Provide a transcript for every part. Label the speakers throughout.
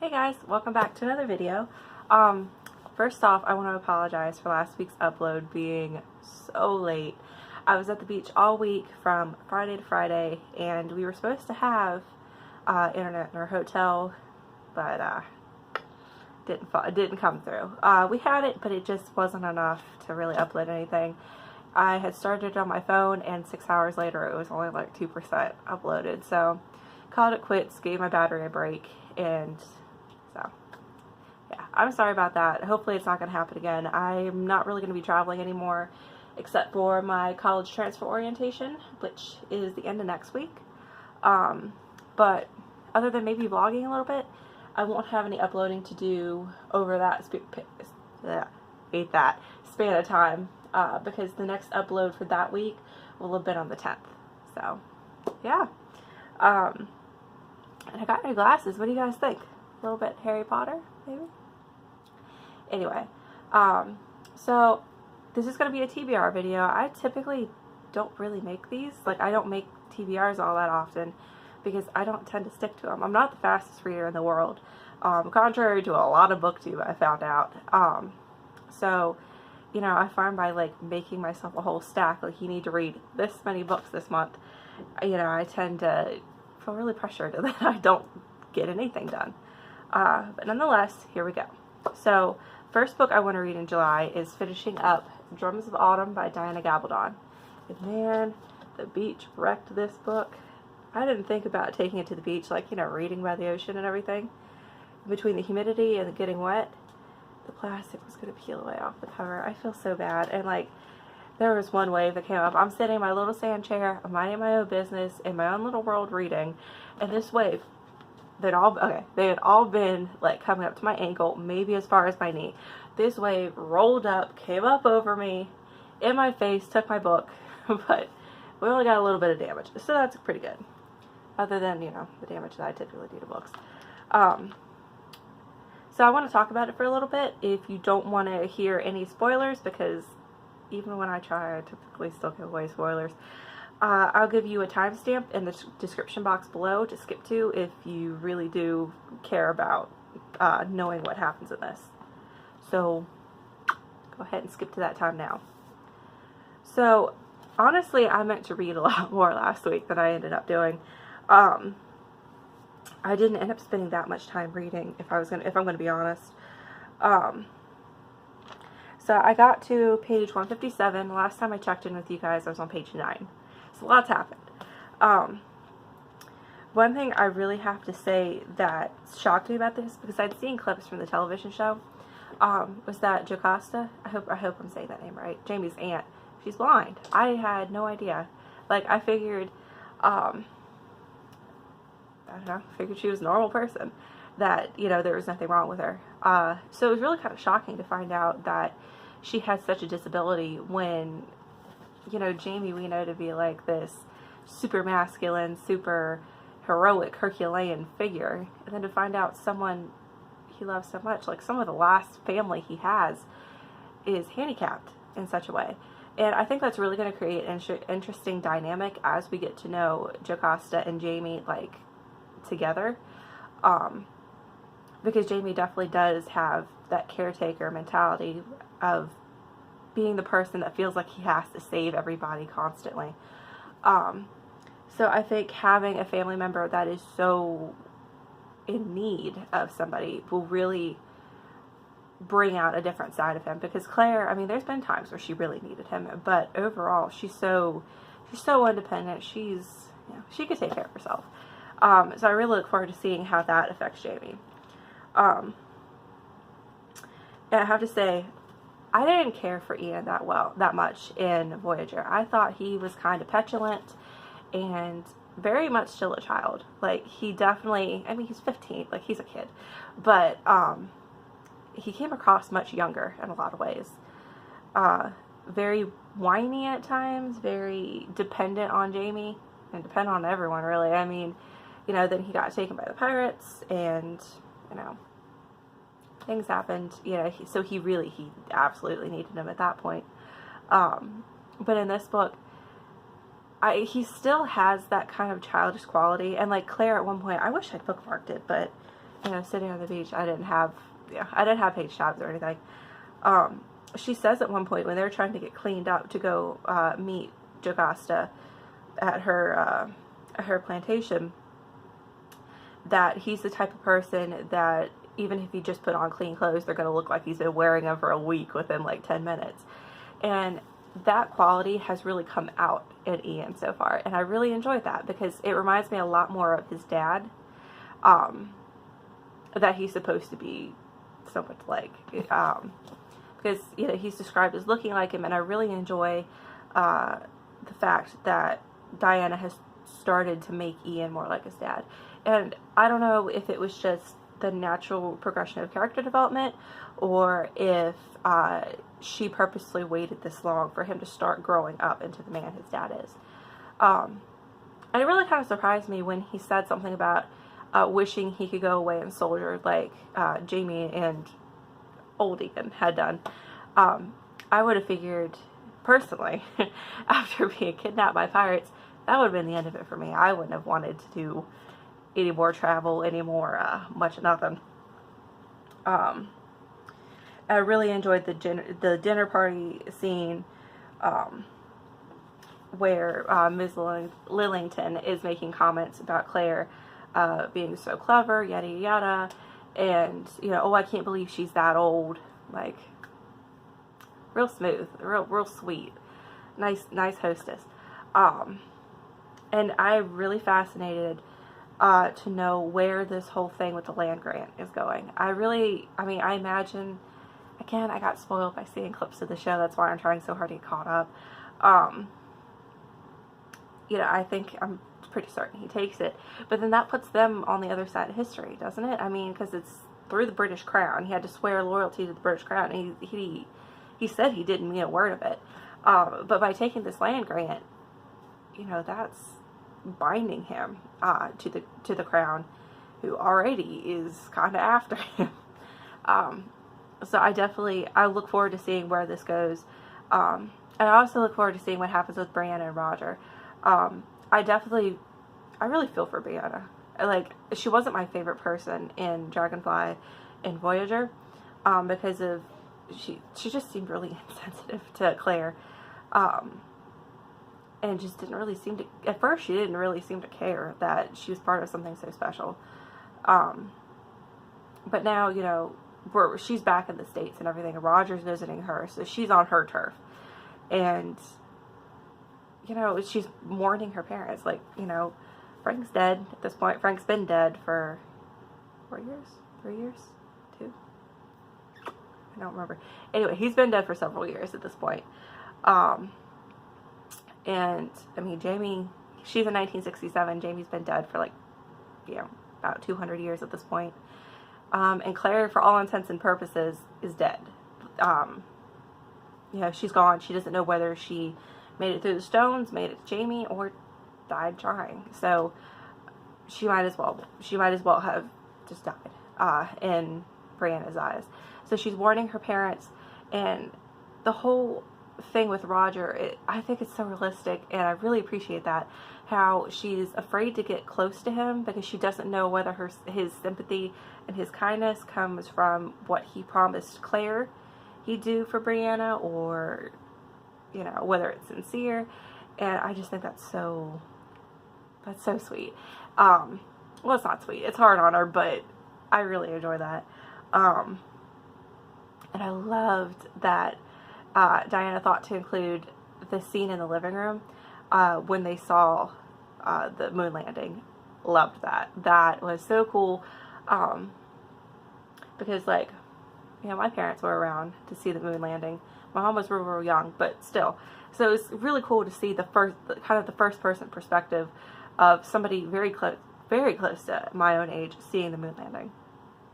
Speaker 1: Hey guys, welcome back to another video. First off, I want to apologize for last week's upload being so late. I was at the beach all week from Friday to Friday, and we were supposed to have internet in our hotel, but it didn't come through. We had it, but it just wasn't enough to really upload anything. I had started it on my phone, and 6 hours later it was only like 2% uploaded, so called it quits, gave my battery a break, and so yeah, I'm sorry about that. Hopefully it's not going to happen again. I'm not really going to be traveling anymore except for my college transfer orientation, which is the end of next week. But other than maybe vlogging a little bit, I won't have any uploading to do over that span of time, because the next upload for that week will have been on the 10th. So yeah. And I got new glasses. What do you guys think? A little bit Harry Potter, maybe? Anyway, so this is going to be a TBR video. I typically don't really make these. Like, I don't make TBRs all that often because I don't tend to stick to them. I'm not the fastest reader in the world, contrary to a lot of booktube I found out. So, you know, I find by, like, making myself a whole stack, like, you need to read this many books this month, you know, I tend to feel really pressured that I don't get anything done. But nonetheless, here we go. So, first book I want to read in July is finishing up Drums of Autumn by Diana Gabaldon. And man, the beach wrecked this book. I didn't think about taking it to the beach, like, you know, reading by the ocean and everything. Between the humidity and the getting wet, the plastic was going to peel away off the cover. I feel so bad. And, like, there was one wave that came up. I'm sitting in my little sand chair, I'm minding my own business, in my own little world reading, and this wave, they had all been, like, coming up to my ankle, maybe as far as my knee. This wave rolled up, came up over me, in my face, took my book, but we only got a little bit of damage, so that's pretty good. Other than, you know, the damage that I typically do to books. So I want to talk about it for a little bit. If you don't want to hear any spoilers, because even when I try, I typically still give away spoilers. I'll give you a timestamp in the description box below to skip to if you really do care about knowing what happens in this. So go ahead and skip to that time now. So honestly, I meant to read a lot more last week than I ended up doing. I didn't end up spending that much time reading, if I'm gonna be honest. So I got to page 157. Last time I checked in with you guys, I was on page 9. So lots happened. One thing I really have to say that shocked me about this, because I'd seen clips from the television show, was that Jocasta, I hope I'm saying that name right, Jamie's aunt, she's blind. I had no idea. Like, I figured, I don't know, figured she was a normal person, that, you know, there was nothing wrong with her. So it was really kind of shocking to find out that she had such a disability when, you know, Jamie we know to be like this super masculine, super heroic, Herculean figure, and then to find out someone he loves so much, like some of the last family he has, is handicapped in such a way. And I think that's really going to create an interesting dynamic as we get to know Jocasta and Jamie, like, together. Because Jamie definitely does have that caretaker mentality of being the person that feels like he has to save everybody constantly. So I think having a family member that is so in need of somebody will really bring out a different side of him. Because Claire, I mean, there's been times where she really needed him, but overall, she's so independent. You know, she could take care of herself. So I really look forward to seeing how that affects Jamie. And I have to say, I didn't care for Ian that much in Voyager. I thought he was kind of petulant and very much still a child. Like, he definitely, I mean, he's 15, like, he's a kid, but he came across much younger in a lot of ways. Very whiny at times, very dependent on Jamie, and dependent on everyone, really. I mean, you know, then he got taken by the pirates, and, you know, things happened, you know, so he absolutely needed him at that point. But in this book, he still has that kind of childish quality, and like Claire at one point, I wish I'd bookmarked it, but you know, sitting on the beach. I didn't have page tabs or anything. She says at one point when they're trying to get cleaned up to go meet Jocasta at her plantation, that he's the type of person that even if he just put on clean clothes, they're going to look like he's been wearing them for a week within like 10 minutes. And that quality has really come out in Ian so far, and I really enjoyed that because it reminds me a lot more of his dad, that he's supposed to be so much like, because, you know, he's described as looking like him, and I really enjoy the fact that Diana has started to make Ian more like his dad. And I don't know if it was just the natural progression of character development, or if she purposely waited this long for him to start growing up into the man his dad is. And it really kind of surprised me when he said something about wishing he could go away and soldier like Jamie and old Ian had done. I would have figured, personally, after being kidnapped by pirates, that would have been the end of it for me. I wouldn't have wanted to do any more travel, any more much of nothing. I really enjoyed the dinner party scene where Ms. Lillington is making comments about Claire being so clever, yada yada, and, you know, oh, I can't believe she's that old. Like, real smooth, real sweet, nice hostess. And I'm really fascinated to know where this whole thing with the land grant is going. I mean, I imagine, again, I got spoiled by seeing clips of the show. That's why I'm trying so hard to get caught up. You know, I think I'm pretty certain he takes it. But then that puts them on the other side of history, doesn't it? I mean, because it's through the British Crown. He had to swear loyalty to the British Crown. And he said he didn't mean a word of it. But by taking this land grant, you know, that's binding him to the Crown, who already is kind of after him. So I look forward to seeing where this goes. And I also look forward to seeing what happens with Brianna and Roger. I really feel for Brianna. Like, she wasn't my favorite person in Dragonfly and Voyager, because of, she just seemed really insensitive to Claire, and just didn't really seem to, at first she didn't really seem to care that she was part of something so special. But now, you know, she's back in the States and everything, and Roger's visiting her, so she's on her turf. And, you know, she's mourning her parents. Like, you know, Frank's dead at this point. Frank's been dead for 4 years? 3 years? 2? I don't remember. Anyway, he's been dead for several years at this point. And, I mean, Jamie, she's in 1967. Jamie's been dead for, like, you know, about 200 years at this point. And Claire, for all intents and purposes, is dead. You know, she's gone. She doesn't know whether she made it through the stones, made it to Jamie, or died trying. So she might as well have just died in Brianna's eyes. So she's warning her parents, and the whole thing with Roger, I think it's so realistic, and I really appreciate that, how she's afraid to get close to him because she doesn't know whether his sympathy and his kindness comes from what he promised Claire he'd do for Brianna, or, you know, whether it's sincere. And I just think that's so sweet. Well, it's not sweet, it's hard on her, but I really enjoy that. And I loved that Diana thought to include the scene in the living room when they saw the moon landing. Loved that. That was so cool. Because, like, you know, my parents were around to see the moon landing. My mom was real young, but still. So it's really cool to see the first person perspective of somebody very close to my own age seeing the moon landing.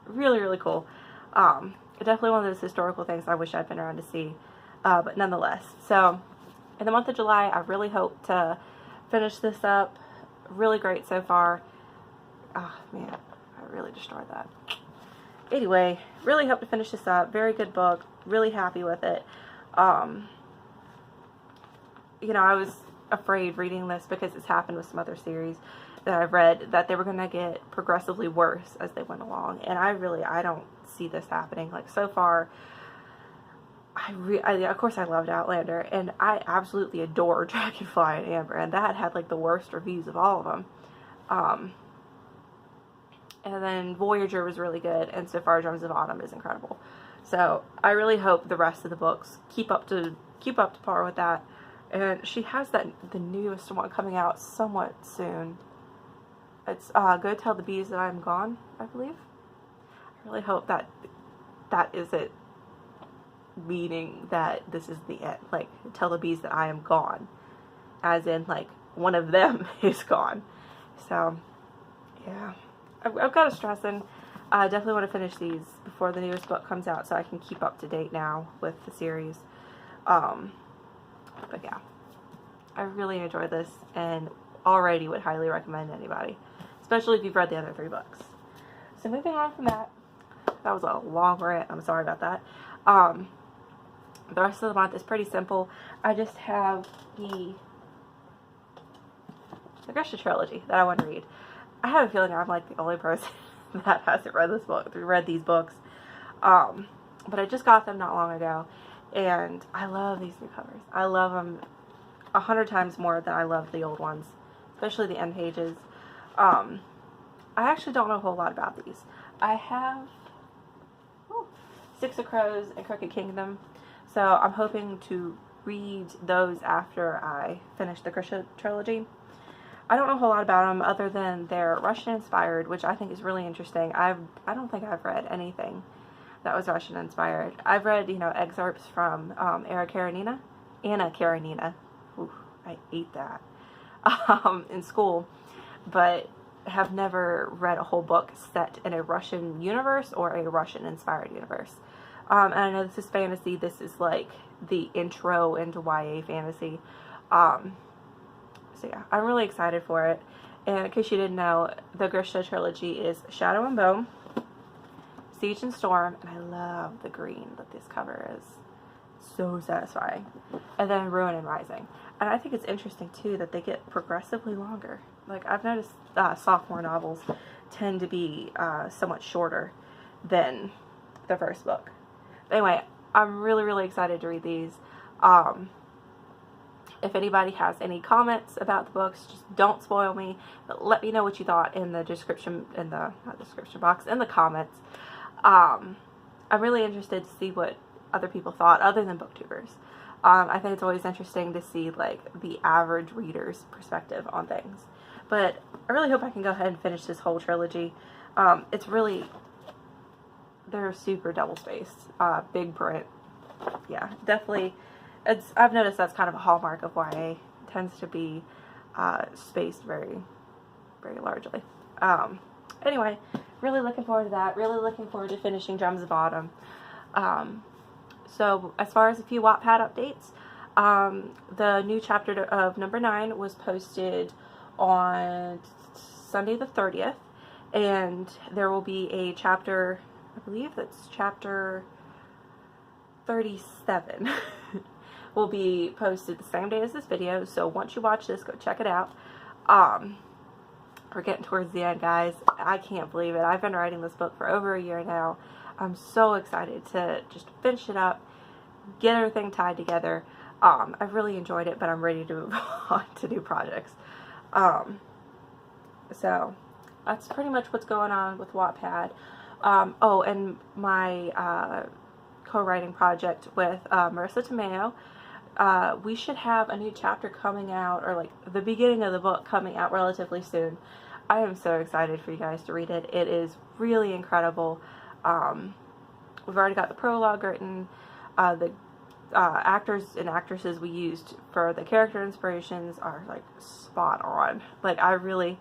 Speaker 1: Really, really cool. Definitely one of those historical things I wish I'd been around to see. But nonetheless. So, in the month of July, I really hope to finish this up. Really great so far. Oh, man, I really destroyed that. Anyway, really hope to finish this up. Very good book. Really happy with it. You know, I was afraid reading this because it's happened with some other series. that I've read that they were going to get progressively worse as they went along. And I don't see this happening. Like, so far, of course I loved Outlander, and I absolutely adore Dragonfly and Amber, and that had like the worst reviews of all of them. And then Voyager was really good, and so far Drums of Autumn is incredible. So I really hope the rest of the books keep up to par with that. And she has the newest one coming out somewhat soon. It's Go Tell the Bees That I'm Gone, I believe. I really hope that isn't meaning that this is the end. Like, tell the bees that I am gone, as in like one of them is gone. So yeah, I've got to stress, and I definitely want to finish these before the newest book comes out so I can keep up to date now with the series. But yeah, I really enjoyed this and already would highly recommend anybody, especially if you've read the other 3 books. So moving on from that was a long rant, I'm sorry about that. The rest of the month is pretty simple. I just have the Grisha trilogy that I want to read. I have a feeling I'm like the only person that hasn't read these books. But I just got them not long ago, and I love these new covers. I love them 100 times more than I love the old ones, especially the end pages. I actually don't know a whole lot about these. I have Six of Crows and Crooked Kingdom, so I'm hoping to read those after I finish the Grisha trilogy. I don't know a whole lot about them other than they're Russian inspired, which I think is really interesting. I don't think I've read anything that was Russian inspired. I've read, excerpts from Anna Karenina. Ooh, I ate that in school, but have never read a whole book set in a Russian universe or a Russian inspired universe. And I know this is fantasy. This is like the intro into YA fantasy. So yeah, I'm really excited for it. And in case you didn't know, the Grisha trilogy is Shadow and Bone, Siege and Storm, and I love the green that this cover is. So satisfying. And then Ruin and Rising. And I think it's interesting too that they get progressively longer. Like, I've noticed sophomore novels tend to be somewhat shorter than the first book. But anyway, I'm really, really excited to read these. If anybody has any comments about the books, just don't spoil me, but let me know what you thought in the description, not description box, in the comments. I'm really interested to see what other people thought, other than booktubers. I think it's always interesting to see, like, the average reader's perspective on things. But I really hope I can go ahead and finish this whole trilogy. It's really, they're super double-spaced, big print. Yeah, definitely. I've noticed that's kind of a hallmark of YA. It tends to be spaced very, very largely. Anyway, really looking forward to that. Really looking forward to finishing Drums of Autumn. So as far as a few Wattpad updates, the new chapter of number 9 was posted on Sunday the 30th, and there will be a chapter, I believe that's chapter 37, will be posted the same day as this video. So once you watch this, go check it out. We're getting towards the end, guys. I can't believe it. I've been writing this book for over a year now. I'm so excited to just finish it up, get everything tied together. I've really enjoyed it, but I'm ready to move on to new projects. So that's pretty much what's going on with Wattpad. Oh, and my co-writing project with Marisa Tamayo. We should have a new chapter coming out, or like the beginning of the book coming out relatively soon. I am so excited for you guys to read it. It is really incredible. We've already got the prologue written. The actors and actresses we used for the character inspirations are like spot on. Like, I really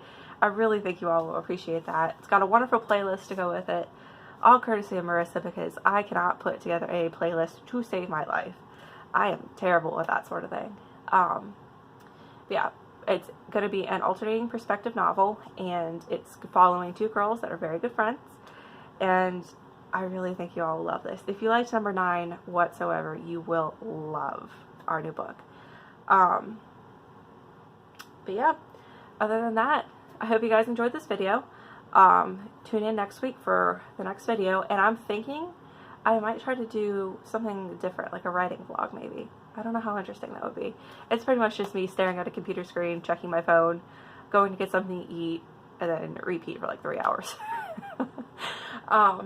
Speaker 1: think you all will appreciate that. It's got a wonderful playlist to go with it, all courtesy of Marisa, because I cannot put together a playlist to save my life. I am terrible at that sort of thing. Yeah, it's going to be an alternating perspective novel, and it's following 2 girls that are very good friends, and I really think you all will love this. If you liked number 9 whatsoever, you will love our new book. But yeah, other than that, I hope you guys enjoyed this video. Tune in next week for the next video, and I'm thinking I might try to do something different, like a writing vlog maybe. I don't know how interesting that would be. It's pretty much just me staring at a computer screen, checking my phone, going to get something to eat, and then repeat for like 3 hours. I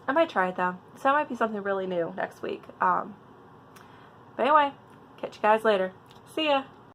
Speaker 1: might try it though. So that might be something really new next week. But anyway, catch you guys later. See ya!